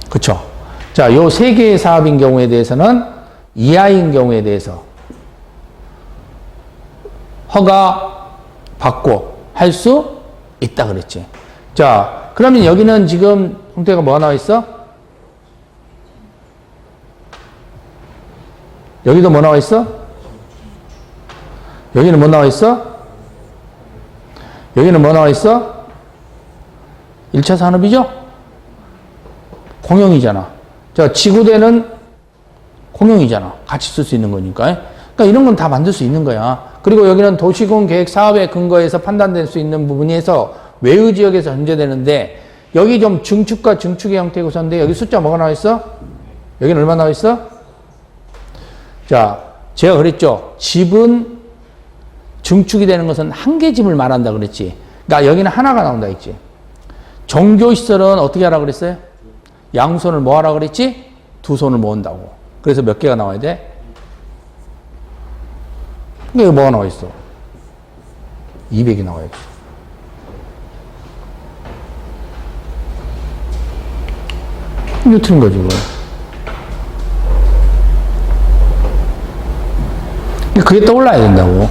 그쵸? 자, 요 세 개의 사업인 경우에 대해서는 이하인 경우에 대해서 허가 받고 할 수 있다 그랬지. 자, 그러면 여기는 지금 형태가 뭐가 나와 있어? 여기도 뭐 나와 있어? 여기는 뭐 나와 있어? 여기는 뭐 나와 있어? 1차 산업이죠? 공용이잖아. 자, 지구대는 공용이잖아. 같이 쓸 수 있는 거니까. 그러니까 이런 건 다 만들 수 있는 거야. 그리고 여기는 도시군 계획 사업에 근거해서 판단될 수 있는 부분에서 외의 지역에서 전제되는데 여기 좀 증축과 증축의 형태의 구조인데 여기 숫자 뭐가 나와 있어? 여기는 얼마 나와 있어? 자, 제가 그랬죠. 집은 증축이 되는 것은 한 개 집을 말한다 그랬지. 그러니까 여기는 하나가 나온다 했지. 종교시설은 어떻게 하라 그랬어요? 양손을 뭐 하라 그랬지? 두 손을 모은다고. 그래서 몇 개가 나와야 돼? 여기 뭐가 나와 있어? 200이 나와야지. 이거 틀린 거지, 그거. 그게 떠올라야 된다고.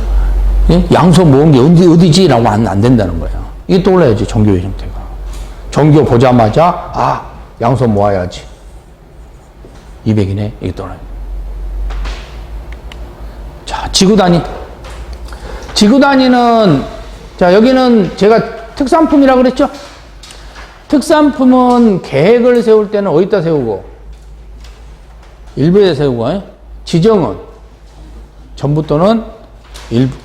예? 양소 모은 게 어디지? 라고 안 된다는 거야. 이게 떠올라야지, 종교의 형태가. 종교 보자마자, 아, 양소 모아야지. 200이네. 이게 떠올라요. 자, 지구 단위. 지구 단위는, 자, 여기는 제가 특산품이라고 그랬죠? 특산품은 계획을 세울 때는 어디다 세우고? 일부에 세우고, 지정은 전부 또는 일부.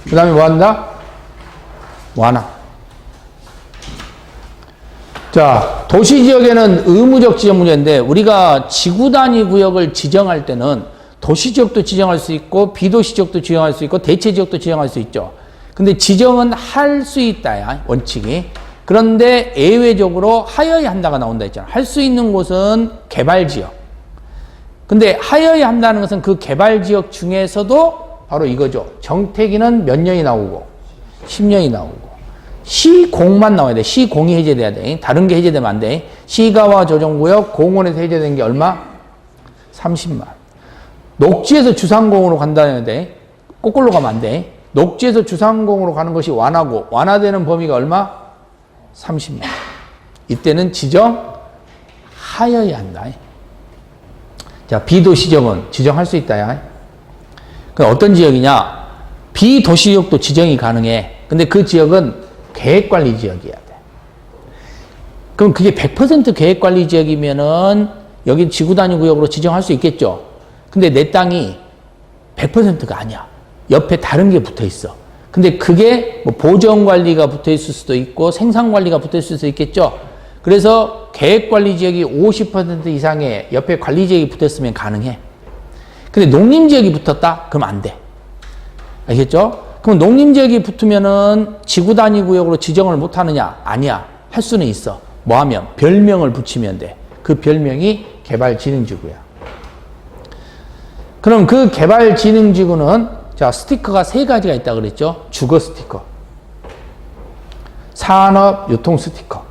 그 다음에 뭐 한다? 완화. 자, 도시지역에는 의무적 지정 문제인데, 우리가 지구 단위 구역을 지정할 때는 도시지역도 지정할 수 있고, 비도시지역도 지정할 수 있고, 대체지역도 지정할 수 있죠. 근데 지정은 할 수 있다야, 원칙이. 그런데 예외적으로 하여야 한다가 나온다 했잖아. 할 수 있는 곳은 개발지역. 근데 하여야 한다는 것은 그 개발지역 중에서도 바로 이거죠. 정택이는 몇 년이 나오고 10년이 나오고 시공만 나와야 돼. 시공이 해제돼야 돼. 다른 게 해제되면 안 돼. 시가와 조정구역 공원에서 해제된 게 얼마? 30만. 녹지에서 주상공으로 간다는 데 거꾸로 가면 안 돼. 녹지에서 주상공으로 가는 것이 완화고 완화되는 범위가 얼마? 30만. 이때는 지정하여야 한다. 자, 비도시지역은 지정할 수 있다. 그 어떤 지역이냐? 비도시지역도 지정이 가능해. 근데 그 지역은 계획관리 지역이어야 돼. 그럼 그게 100% 계획관리 지역이면은 여기 지구단위 구역으로 지정할 수 있겠죠. 근데 내 땅이 100%가 아니야. 옆에 다른 게 붙어 있어. 근데 그게 뭐 보전관리가 붙어 있을 수도 있고 생산관리가 붙어 있을 수도 있겠죠. 그래서 계획관리지역이 50% 이상의 옆에 관리지역이 붙었으면 가능해. 근데 농림지역이 붙었다? 그럼 안 돼. 알겠죠? 그럼 농림지역이 붙으면은 지구단위 구역으로 지정을 못 하느냐? 아니야. 할 수는 있어. 뭐 하면? 별명을 붙이면 돼. 그 별명이 개발진흥지구야. 그럼 그 개발진흥지구는 자, 스티커가 3가지가 있다 그랬죠? 주거 스티커, 산업 유통 스티커,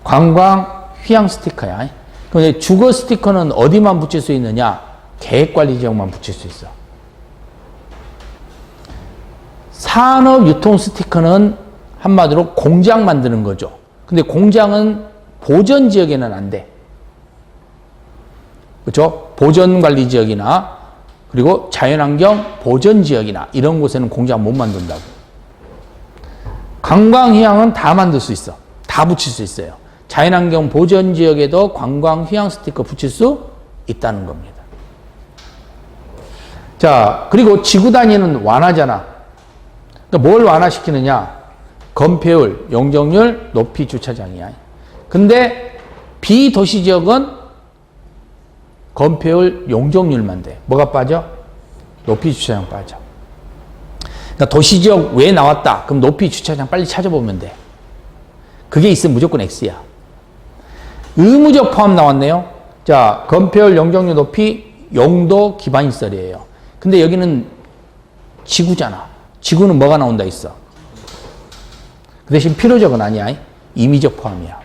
관광 휴양 스티커야. 근데 주거 스티커는 어디만 붙일 수 있느냐? 계획관리 지역만 붙일 수 있어. 산업 유통 스티커는 한마디로 공장 만드는 거죠. 근데 공장은 보전 지역에는 안 돼. 그렇죠? 보전 관리 지역이나 그리고 자연환경 보전 지역이나 이런 곳에는 공장 못 만든다고. 관광휴양은 다 만들 수 있어. 다 붙일 수 있어요. 자연환경 보전 지역에도 관광휴양 스티커 붙일 수 있다는 겁니다. 자, 그리고 지구 단위는 완화잖아. 그러니까 뭘 완화시키느냐? 건폐율, 용적률, 높이 주차장이야. 근데 비도시 지역은 건폐율, 용적률만 돼. 뭐가 빠져? 높이 주차장 빠져. 그러니까 도시지역 왜 나왔다? 그럼 높이 주차장 빨리 찾아보면 돼. 그게 있으면 무조건 X야. 의무적 포함 나왔네요. 자, 건폐율, 용적률, 높이, 용도 기반시설이에요. 근데 여기는 지구잖아. 지구는 뭐가 나온다 있어? 그 대신 필요적은 아니야. 임의적 포함이야.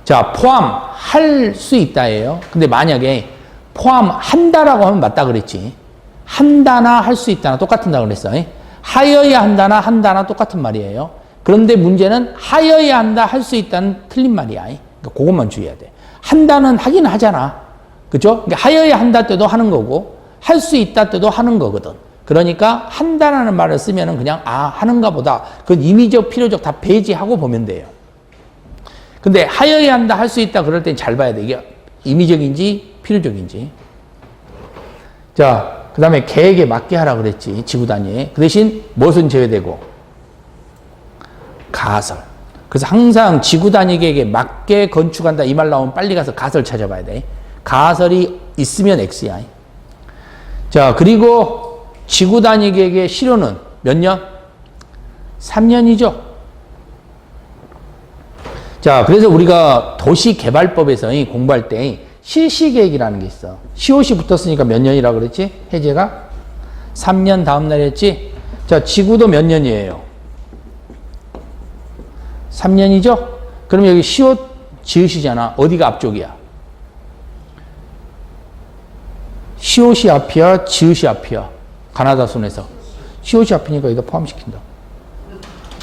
자, 포함할 수 있다예요. 근데 만약에 포함한다라고 하면 맞다 그랬지. 한다나 할 수 있다나 똑같은다 그랬어. 하여야 한다나 한다나 똑같은 말이에요. 그런데 문제는 하여야 한다, 할 수 있다는 틀린 말이야. 그러니까 그것만 주의해야 돼. 한다는 하긴 하잖아. 그죠? 그러니까 하여야 한다 때도 하는 거고, 할 수 있다 때도 하는 거거든. 그러니까 한다라는 말을 쓰면은 그냥 하는가 보다. 그건 임의적, 필요적 다 배제하고 보면 돼요. 근데 하여야 한다, 할 수 있다 그럴 땐 잘 봐야 돼. 이게 임의적인지 필요적인지. 자, 그 다음에 계획에 맞게 하라 그랬지. 지구 단위에. 그 대신 무엇은 제외되고? 가설. 그래서 항상 지구 단위 계획에 맞게 건축한다 이 말 나오면 빨리 가서 가설 찾아봐야 돼. 가설이 있으면 X야. 자, 그리고 지구 단위 계획의 실효는 몇 년? 3년이죠. 자, 그래서 우리가 도시개발법에서 공부할 때 실시계획이라는 게 있어. 시옷이 붙었으니까 몇 년이라고 그랬지? 해제가? 3년 다음 날이었지? 자, 지구도 몇 년이에요? 3년이죠? 그럼 여기 시옷 지읒이잖아. 어디가 앞쪽이야? 시옷이 앞이야? 지읒이 앞이야? 가나다 순에서. 시옷이 앞이니까 여기다 포함시킨다.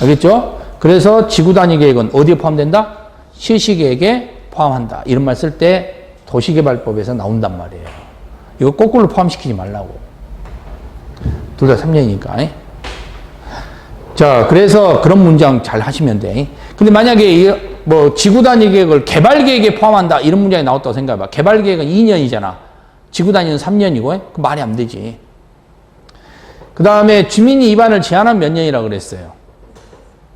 알겠죠? 그래서 지구 단위 계획은 어디에 포함된다? 실시 계획에 포함한다. 이런 말 쓸 때 도시개발법에서 나온단 말이에요. 이거 거꾸로 포함시키지 말라고. 둘 다 3년이니까. 자, 그래서 그런 문장 잘 하시면 돼. 근데 만약에 뭐 지구 단위 계획을 개발 계획에 포함한다. 이런 문장이 나왔다고 생각해봐. 개발 계획은 2년이잖아. 지구 단위는 3년이고. 그 말이 안 되지. 그 다음에 주민이 입안을 제한한 몇 년이라고 그랬어요?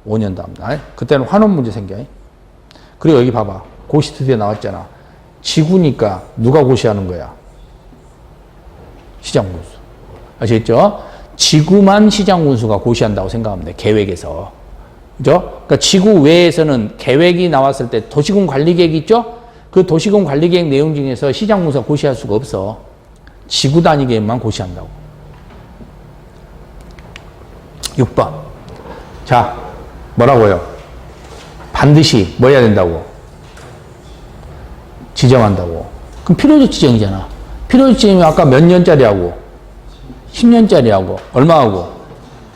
5년 다음날. 그때는 환원 문제 생겨. 그리고 여기 봐봐. 고시트디에 나왔잖아. 지구니까 누가 고시하는 거야? 시장군수. 아시겠죠? 지구만 시장군수가 고시한다고 생각하면 돼. 계획에서. 그죠? 그러니까 지구 외에서는 계획이 나왔을 때 도시군 관리계획 있죠? 그 도시군 관리계획 내용 중에서 시장군수가 고시할 수가 없어. 지구 단위 계획만 고시한다고. 6번. 자, 뭐라고요? 반드시 뭐 해야 된다고? 지정한다고. 그럼 필요적 지정이잖아. 필요적 지정이 아까 몇 년짜리 하고? 10년짜리 하고. 얼마 하고?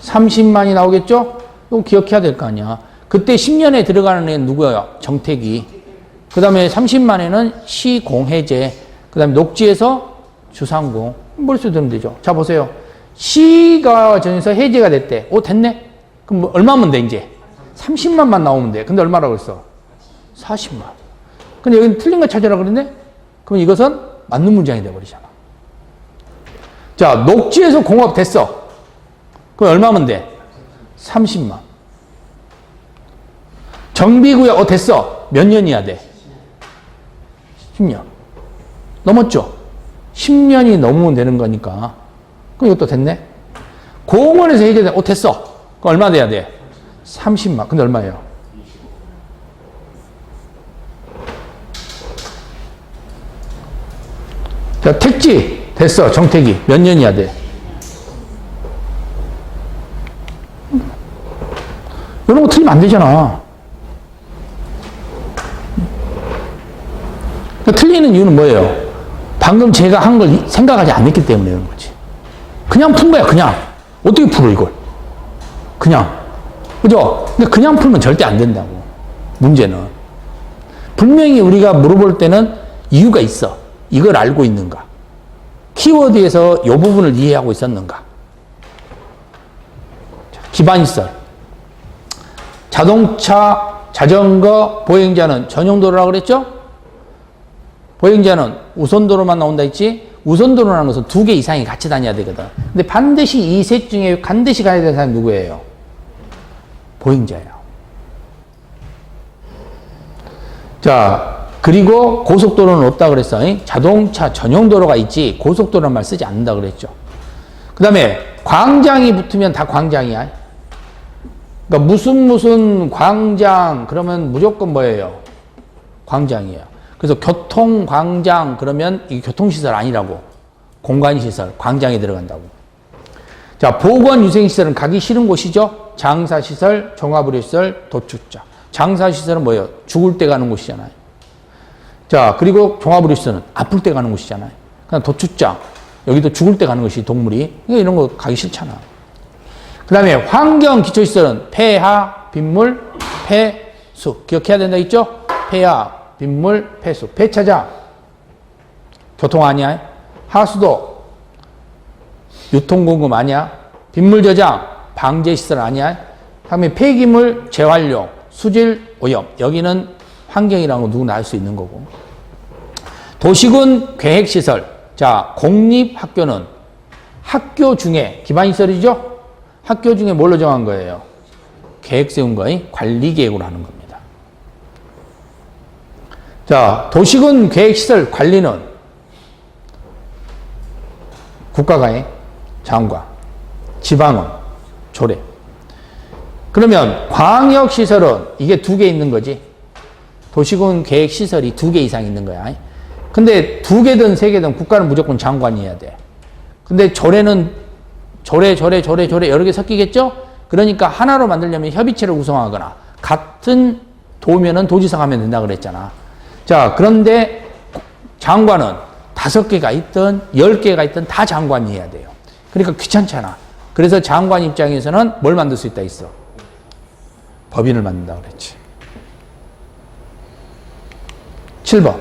30만이 나오겠죠? 이거 기억해야 될 거 아니야. 그때 10년에 들어가는 애는 누구예요? 정택이. 그 다음에 30만에는 시공해제. 그 다음에 녹지에서 주상공. 머릿속에 들으면 되죠. 자, 보세요. 시가 정해서 해제가 됐대. 오, 됐네? 그럼 뭐 얼마면 돼, 이제? 30만만 나오면 돼. 근데 얼마라고 그랬어? 40만. 근데 여기는 틀린 거 찾으라 그랬네? 그럼 이것은 맞는 문장이 돼버리잖아. 자, 녹지에서 공업 됐어. 그럼 얼마면 돼? 30만. 정비구역, 됐어. 몇 년이야 돼? 10년. 넘었죠? 10년이 넘으면 되는 거니까. 그럼 이것도 됐네? 공원에서 해제돼. 됐어. 그럼 얼마 돼야 돼? 30만. 근데 얼마예요? 자, 택지. 됐어. 정택이. 몇 년이야 돼? 이런 거 틀리면 안 되잖아. 틀리는 이유는 뭐예요? 방금 제가 한 걸 생각하지 않았기 때문에 그런 거지. 그냥 푼 거야, 그냥. 어떻게 풀어, 이걸? 그냥. 그죠? 근데 그냥 풀면 절대 안 된다고. 문제는. 분명히 우리가 물어볼 때는 이유가 있어. 이걸 알고 있는가? 키워드에서 이 부분을 이해하고 있었는가? 기반시설. 자동차, 자전거, 보행자는 전용도로라고 그랬죠? 보행자는 우선도로만 나온다 했지? 우선도로라는 것은 2개 이상이 같이 다녀야 되거든. 근데 반드시 이 셋 중에 반드시 가야 되는 사람이 누구예요? 보행자예요. 자, 그리고 고속도로는 없다 그랬어. 자동차 전용도로가 있지 고속도로란 말 쓰지 않는다 그랬죠. 그 다음에 광장이 붙으면 다 광장이야. 그러니까 무슨 광장 그러면 무조건 뭐예요? 광장이에요. 그래서 교통광장 그러면 이게 교통시설 아니라고. 공간시설, 광장에 들어간다고. 자, 보건위생시설은 가기 싫은 곳이죠. 장사시설, 종합의료시설, 도축자. 장사시설은 뭐예요? 죽을 때 가는 곳이잖아요. 자, 그리고 종합의료시설은 아플 때 가는 곳이잖아요. 그냥 도축장. 여기도 죽을 때 가는 것이 동물이. 그러니까 이런 거 가기 싫잖아. 그 다음에 환경기초시설은 폐하, 빗물, 폐수. 기억해야 된다 있죠? 폐하, 빗물, 폐수. 폐차장. 교통 아니야? 하수도. 유통공급 아니야? 빗물 저장. 방제시설 아니야? 다음에 폐기물 재활용. 수질 오염. 여기는 환경이라는 거 누구나 알 수 있는 거고. 도시군 계획시설. 자, 공립학교는 학교 중에 기반시설이죠? 학교 중에 뭘로 정한 거예요? 계획 세운 거에 관리계획으로 하는 겁니다. 자, 도시군 계획시설 관리는 국가가 해, 장관, 지방은 조례. 그러면 광역시설은 이게 2개 있는 거지. 도시군 계획시설이 2개 이상 있는 거야. 근데 2개든 3개든 국가는 무조건 장관이 해야 돼. 근데 조례는 조례 여러 개 섞이겠죠? 그러니까 하나로 만들려면 협의체를 구성하거나 같은 도면은 도지사가 하면 된다 그랬잖아. 자, 그런데 장관은 5개가 있든 10개가 있든 다 장관이 해야 돼요. 그러니까 귀찮잖아. 그래서 장관 입장에서는 뭘 만들 수 있다 있어? 법인을 만든다 그랬지. 7번.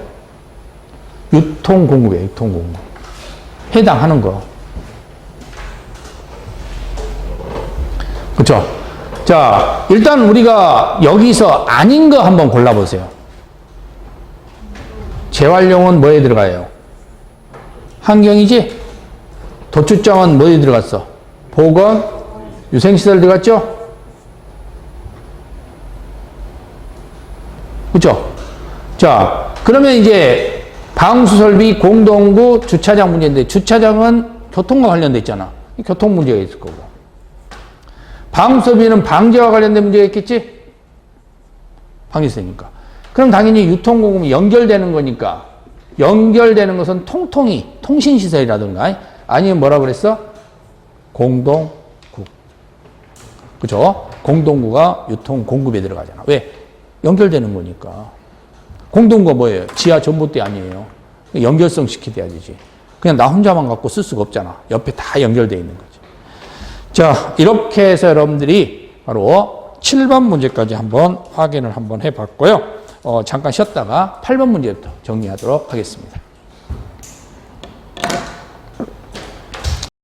유통공급이에요. 유통공급. 해당하는 거. 그렇죠? 자, 일단 우리가 여기서 아닌 거 한번 골라보세요. 재활용은 뭐에 들어가요? 환경이지? 도축장은 뭐에 들어갔어? 보건, 유생시설 들어갔죠? 그렇죠? 자, 그러면 이제 방수설비, 공동구, 주차장 문제인데 주차장은 교통과 관련돼 있잖아. 교통 문제가 있을 거고. 방수설비는 방제와 관련된 문제가 있겠지? 방제세니까. 그럼 당연히 유통공급이 연결되는 거니까 연결되는 것은 통신시설이라든가 아니면 뭐라 그랬어? 공동구. 그죠? 공동구가 유통공급에 들어가잖아. 왜? 연결되는 거니까. 공동구가 뭐예요? 지하 전봇대 아니에요. 연결성 시켜야 되지. 그냥 나 혼자만 갖고 쓸 수가 없잖아. 옆에 다 연결되어 있는 거지. 자, 이렇게 해서 여러분들이 바로 7번 문제까지 한번 확인을 한번 해봤고요. 잠깐 쉬었다가 8번 문제부터 정리하도록 하겠습니다.